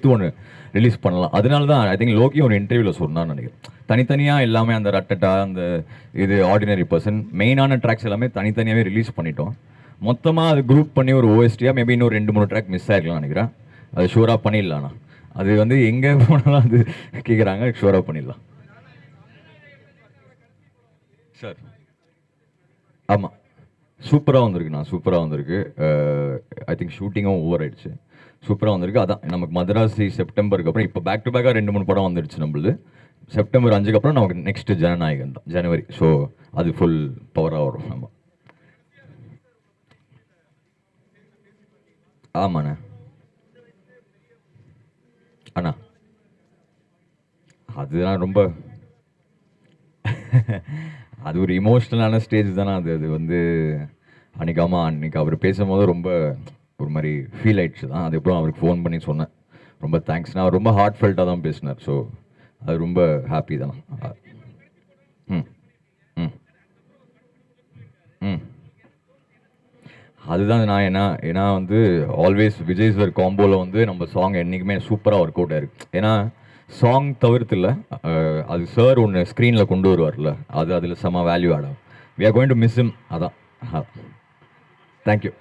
சேர்த்து ஒன்று ரிலீஸ் பண்ணலாம். அதனால தான் ஐ திங்க் லோகி ஒரு இன்டர்வியூவில் சொன்னான்னு நினைக்கிறேன். தனித்தனியாக எல்லாமே அந்த ரட்டட்டா அந்த இது ஆர்டினரி பர்சன் மெயினான ட்ராக்ஸ் எல்லாமே தனித்தனியாகவே ரிலீஸ் பண்ணிட்டோம். மொத்தமாக அது குரூப் பண்ணி ஒரு ஓஎஸ்டியாக மேபி இன்னும் 2-3 ட்ராக் மிஸ் ஆகிருக்கலாம் நினைக்கிறேன். அது ஷூராக பண்ணிடலாண்ணா. அது வந்து எங்கே போனாலும் அது கேட்குறாங்க, ஷூராக பண்ணிடலாம் சார். ஆமாம், சூப்பராக வந்திருக்குண்ணா, சூப்பராக வந்திருக்கு. ஐ திங்க் ஷூட்டிங்கும் ஓவர் ஆயிடுச்சு, சூப்பராக வந்திருக்கு. அதான் நமக்கு மதராசி செப்டம்பருக்கு அப்புறம் இப்போ பேக் டு பேக்காக 2-3 படம் வந்துடுச்சு நம்மளுது. செப்டம்பர் 5க்கு அப்புறம் நமக்கு நெக்ஸ்ட் ஜனநாயகன் தான், ஜனவரி. ஸோ அது ஃபுல் பவராக வரும். ஆமாம் ஆமாண்ணே. அண்ணா அதுதான் ரொம்ப அது ஒரு இமோஷ்னலான ஸ்டேஜ் தானே அது. அது வந்து அன்னைக்கு அவர் பேசும்போது ரொம்ப ஒரு மாதிரி ஃபீல் ஆயிடுச்சு தான். அதுக்கப்புறம் அவருக்கு ஃபோன் பண்ணி சொன்னேன், ரொம்ப தேங்க்ஸ்ண்ணா. அவர் ரொம்ப ஹார்ட் ஃபெல்ட்டாக தான் பேசினார். ஸோ அது ரொம்ப ஹாப்பி தான். ம் ம் ம் அதுதான் நான் ஏன்னா வந்து ஆல்வேஸ் விஜய் சார் காம்போவில் வந்து நம்ம சாங் என்றைக்குமே சூப்பராக ஒர்க் அவுட் ஆயிருக்கு. ஏன்னா சாங் தவிர்த்து இல்லை, அது சார் ஒன்று ஸ்க்ரீனில் கொண்டு வருவார்ல, அது அதில் செம்ம வேல்யூ ஆடும். We are going to miss him. அதான். தேங்க்யூ.